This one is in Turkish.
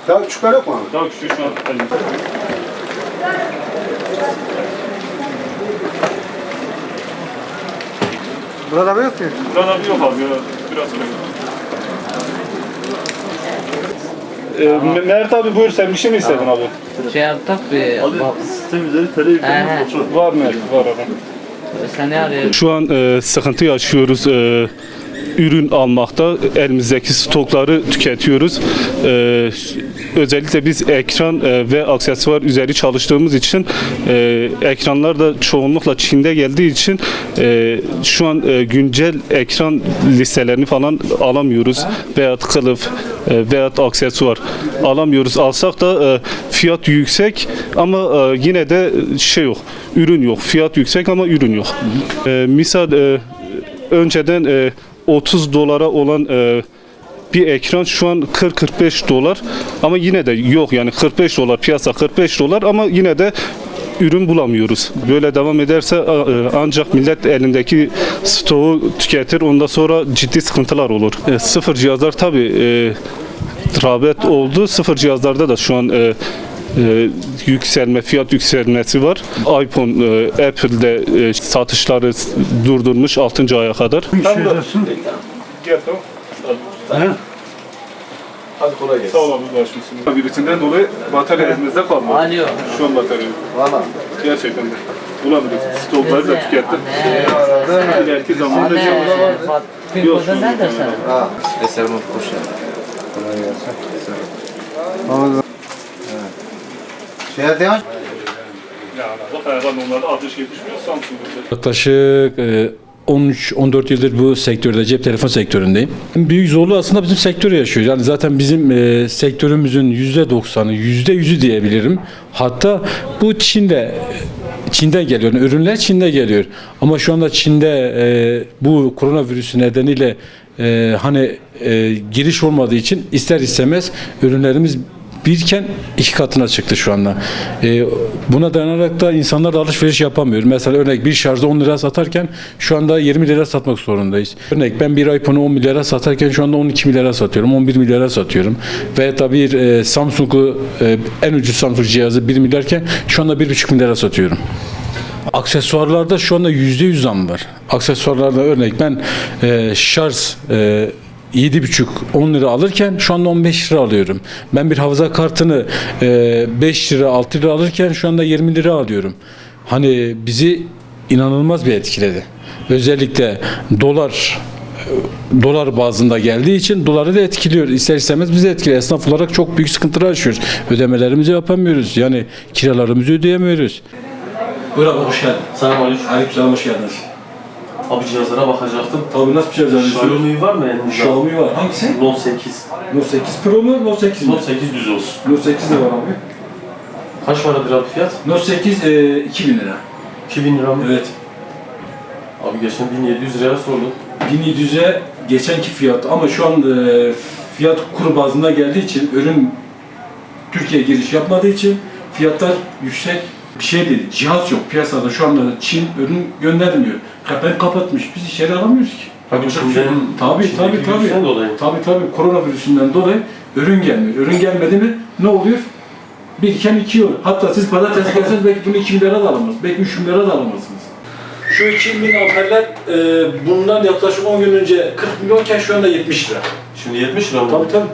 Daha küçükler yok mu abi? Daha küçük şu an elimizde. Burada mı yok ki? Burada bir yok abi ya. Biraz sonra. Mert abi buyur, sen bir şey mi istedin abi? Şey yaptık bir... Abi sistem üzeri televizyon otur. Var Mert, var adam. Sen ne arıyorsun? Şu an sıkıntı yaşıyoruz. Ürün almakta, elimizdeki stokları tüketiyoruz. Özellikle biz ekran ve aksesuar üzeri çalıştığımız için ekranlar da çoğunlukla Çin'de geldiği için şu an güncel ekran listelerini falan alamıyoruz. Veyahut kılıf veyahut aksesuar alamıyoruz. Alsak da fiyat yüksek ama yine de şey yok, ürün yok. Fiyat yüksek ama ürün yok. Misal önceden 30 dolara olan bir ekran şu an 40-45 dolar ama yine de yok, yani 45 dolar piyasa, 45 dolar ama yine de ürün bulamıyoruz. Böyle devam ederse ancak millet elindeki stoğu tüketir, ondan sonra ciddi sıkıntılar olur. Sıfır cihazlar tabii rağbet oldu. Sıfır cihazlarda da şu an fiyat yükselmesi var. iPhone, Apple'de satışları durdurmuş 6. aya kadar. Gel tamam. Hadi kolay gelsin. Sağ ol abi, başmışsın. Birisinden dolayı batarya elimizde kalmadı. Alo. Şu an batarya. Valla. Gerçekten de. Bulabiliriz. Stokları da tükettim. İleriki zamanda Anne, Yok, Piko'da nedir sen? Ha. Eserim hoş geldin. Kolay gelsin. Ama Şehir devam. Onlarda 60-70 milyon Samsung'da. Yaklaşık 13-14 yıldır bu sektörde, cep telefon sektöründeyim. Büyük zorluğu aslında bizim sektör yaşıyor. Yani zaten bizim sektörümüzün %90'ı, %100'ü diyebilirim. Hatta bu Çin'den geliyor. Yani ürünler Çin'de geliyor. Ama şu anda Çin'de bu koronavirüsü nedeniyle giriş olmadığı için ister istemez ürünlerimiz birken 2 katına çıktı şu anda. Buna dayanarak da insanlar da alışveriş yapamıyor. Mesela örnek bir şarjı 10 lira satarken şu anda 20 lira satmak zorundayız. Örnek ben bir iPhone'u 10 milyara satarken şu anda 12 milyara satıyorum, 11 milyara satıyorum. Veya da bir Samsung'u en ucuz Samsung cihazı 1 milyarken şu anda 1,5 milyara satıyorum. Aksesuarlarda şu anda %100 zam var. Aksesuarlarda örnek ben şarj 7,5-10 lira alırken şu anda 15 lira alıyorum. Ben bir hafıza kartını 5 lira 6 lira alırken şu anda 20 lira alıyorum. Hani bizi inanılmaz bir etkiledi. Özellikle dolar bazında geldiği için doları da etkiliyor. İster istemez bizi etkiliyor. Esnaf olarak çok büyük sıkıntılar yaşıyoruz. Ödemelerimizi yapamıyoruz. Yani kiralarımızı ödeyemiyoruz. Buyur abi, hoş geldin. Selamünaleyküm. Aleykümselam, hoş geldiniz. Abi cihazlara bakacaktım. Tabii, nasıl bir şey yapacağız? Xiaomi var mı elinizde? Xiaomi var. Hangisi? Note 8. Note 8 Pro mu? Note 8 mi? Note 8 düz olsun. Note 8 de var abi. Kaç paradır abi fiyat? Note 8 2000 lira. 2000 lira mı? Evet. Abi geçen 1700 liraya sordum. 1700'e geçenki fiyat ama şu an fiyat kur bazında geldiği için ürün Türkiye'ye giriş yapmadığı için fiyatlar yüksek. Bir şey değil, cihaz yok piyasada şu anda Çin ürün göndermiyor. Ben kapatmış, biz içeri alamıyoruz ki. Abi Çin'den, Tabii. dolayı. Tabii koronavirüsünden dolayı ürün gelmiyor. Ürün gelmedi mi ne oluyor? Biriken 2 olur. Hatta siz pazartesi gelseniz belki bunu 2 lira da alamazsınız. Belki 3 lira da alamazsınız. Şu 2000 amperler bundan yaklaşık 10 gün önce 40 milyonken şu anda 70 lira. Şimdi 70 lira mı? Tabii.